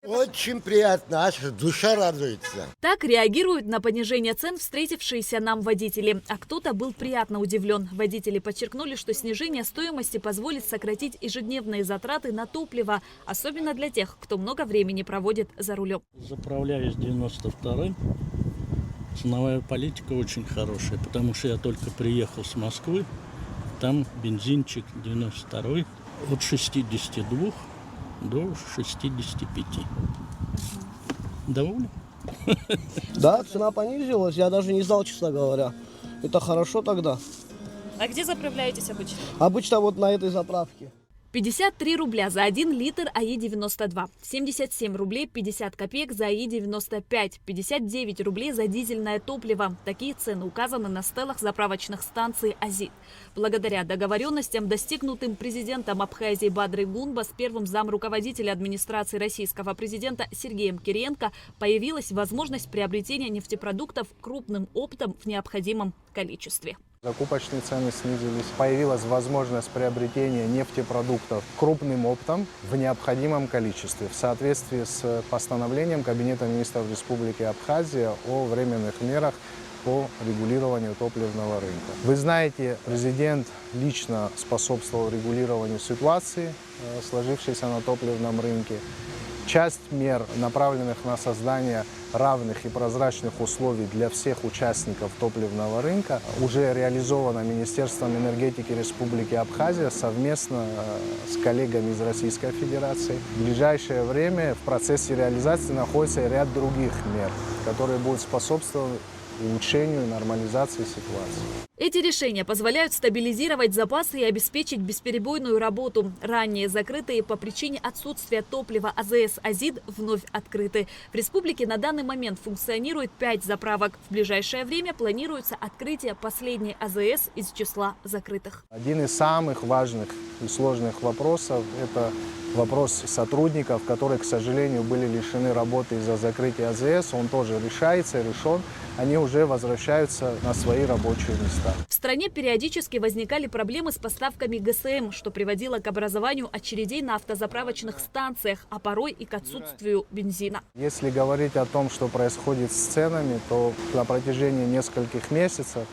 Очень приятно, аж душа радуется. Так реагируют на понижение цен встретившиеся нам водители. А кто-то был приятно удивлен. Водители подчеркнули, что снижение стоимости позволит сократить ежедневные затраты на топливо, особенно для тех, кто много времени проводит за рулем. Заправляюсь 92-м. Ценовая политика очень хорошая, потому что я только приехал с Москвы. Там бензинчик 92-й от 62 до 65. Доволен? Да, цена понизилась, я даже не знал, честно говоря. Это хорошо тогда. А где заправляетесь обычно? Обычно вот на этой заправке. 53 рубля за 1 литр АИ-92, 77 рублей 50 копеек за АИ-95, 59 рублей за дизельное топливо. Такие цены указаны на стеллах заправочных станций «Азид». Благодаря договоренностям, достигнутым президентом Абхазии Бадрой Гунба с первым замруководителя администрации российского президента Сергеем Кириенко, появилась возможность приобретения нефтепродуктов крупным оптом в необходимом количестве. Закупочные цены снизились. Появилась возможность приобретения нефтепродуктов крупным оптом в необходимом количестве в соответствии с постановлением Кабинета министров Республики Абхазия о временных мерах по регулированию топливного рынка. Вы знаете, президент лично способствовал регулированию ситуации, сложившейся на топливном рынке. Часть мер, направленных на создание равных и прозрачных условий для всех участников топливного рынка, уже реализована Министерством энергетики Республики Абхазия совместно с коллегами из Российской Федерации. В ближайшее время в процессе реализации находится ряд других мер, которые будут способствовать улучшению и нормализации ситуации. Эти решения позволяют стабилизировать запасы и обеспечить бесперебойную работу. Ранее закрытые по причине отсутствия топлива АЗС «Азид» вновь открыты. В республике на данный момент функционирует 5 заправок. В ближайшее время планируется открытие последней АЗС из числа закрытых. Один из самых важных и сложных вопросов – это вопрос сотрудников, которые, к сожалению, были лишены работы из-за закрытия АЗС. Он тоже решается и решен. Они уже возвращаются на свои рабочие места. В стране периодически возникали проблемы с поставками ГСМ, что приводило к образованию очередей на автозаправочных станциях, а порой и к отсутствию бензина. Если говорить о том, что происходит с ценами, то на протяжении нескольких месяцев,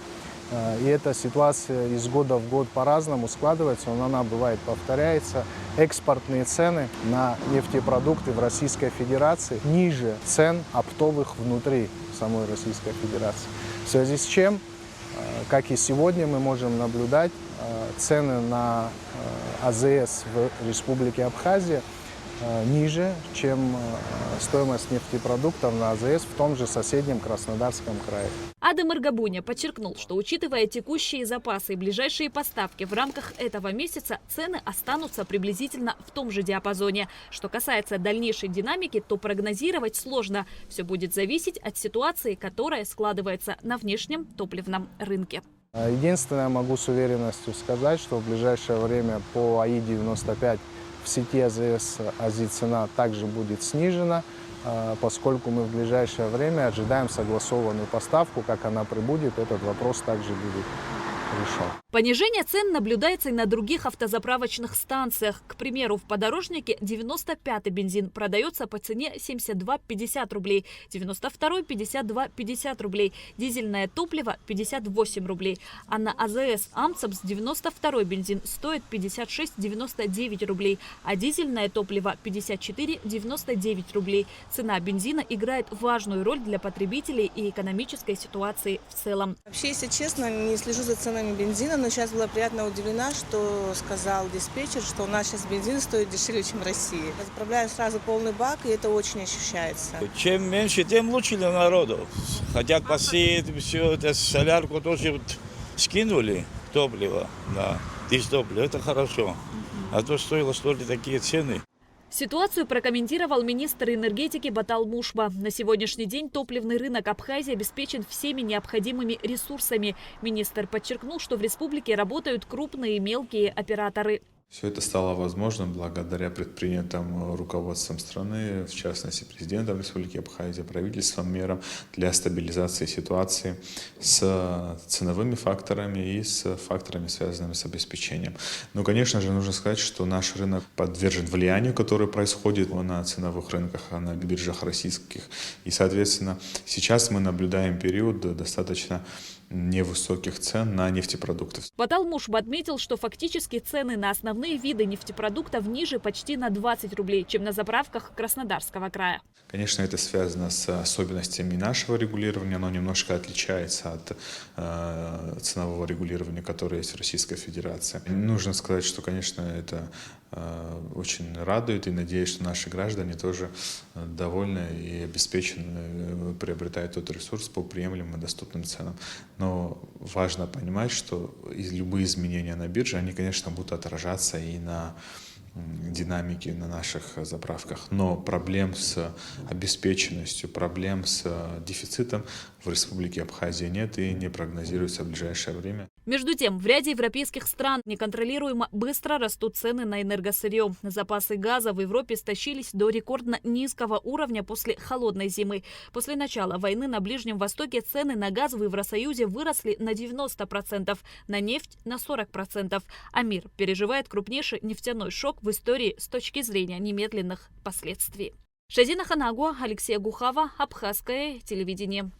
и эта ситуация из года в год по-разному складывается, но она бывает повторяется, экспортные цены на нефтепродукты в Российской Федерации ниже цен оптовых внутри самой Российской Федерации. В связи с чем, как и сегодня мы можем наблюдать, цены на АЗС в Республике Абхазия ниже, чем стоимость нефтепродуктов на АЗС в том же соседнем Краснодарском крае. Адам Эргабуня подчеркнул, что учитывая текущие запасы и ближайшие поставки в рамках этого месяца, цены останутся приблизительно в том же диапазоне. Что касается дальнейшей динамики, то прогнозировать сложно. Все будет зависеть от ситуации, которая складывается на внешнем топливном рынке. Единственное, могу с уверенностью сказать, что в ближайшее время по АИ-95 в сети АЗС «Азид» цена также будет снижена, поскольку мы в ближайшее время ожидаем согласованную поставку. Как она прибудет, этот вопрос также будет решен. Понижение цен наблюдается и на других автозаправочных станциях. К примеру, в Подорожнике 95-й бензин продается по цене 72,50 рублей, 92-й 52,50 рублей, дизельное топливо 58 рублей. А на АЗС «Амцабс» 92-й бензин стоит 56,99 рублей, а дизельное топливо 54,99 рублей. Цена бензина играет важную роль для потребителей и экономической ситуации в целом. Вообще, если честно, не слежу за ценами бензина, но сейчас была приятно удивлена, что сказал диспетчер, что у нас сейчас бензин стоит дешевле, чем в России. Заправляю сразу полный бак, и это очень ощущается. Чем меньше, тем лучше для народу. Хотят посеять все, это солярку тоже вот скинули, топливо, да, дизтопливо, это хорошо. А то стоило столько такие цены. Ситуацию прокомментировал министр энергетики Батал Мушба. На сегодняшний день топливный рынок Абхазии обеспечен всеми необходимыми ресурсами. Министр подчеркнул, что в республике работают крупные и мелкие операторы. Все это стало возможным благодаря предпринятым руководством страны, в частности президентом Республики Абхазия, правительством, мерам для стабилизации ситуации с ценовыми факторами и с факторами, связанными с обеспечением. Но, конечно же, нужно сказать, что наш рынок подвержен влиянию, которое происходит на ценовых рынках, на биржах российских. И, соответственно, сейчас мы наблюдаем период достаточно невысоких цен на нефтепродукты. Баталмушб отметил, что фактически цены на основные виды нефтепродуктов ниже почти на 20 рублей, чем на заправках Краснодарского края. Конечно, это связано с особенностями нашего регулирования, оно немножко отличается от ценового регулирования, которое есть в Российской Федерации. Нужно сказать, что, конечно, это очень радует, и надеюсь, что наши граждане тоже довольны и обеспечены, приобретают тот ресурс по приемлемым и доступным ценам. Но важно понимать, что любые изменения на бирже, они, конечно, будут отражаться и на динамики на наших заправках. Но проблем с обеспеченностью, проблем с дефицитом в Республике Абхазия нет и не прогнозируется в ближайшее время. Между тем, в ряде европейских стран неконтролируемо быстро растут цены на энергосырье. Запасы газа в Европе стащились до рекордно низкого уровня после холодной зимы. После начала войны на Ближнем Востоке цены на газ в Евросоюзе выросли на 90%, на нефть на 40%. А мир переживает крупнейший нефтяной шок в истории с точки зрения немедленных последствий. Шазина Ханагуа, Алексей Гухава, Абхазское телевидение.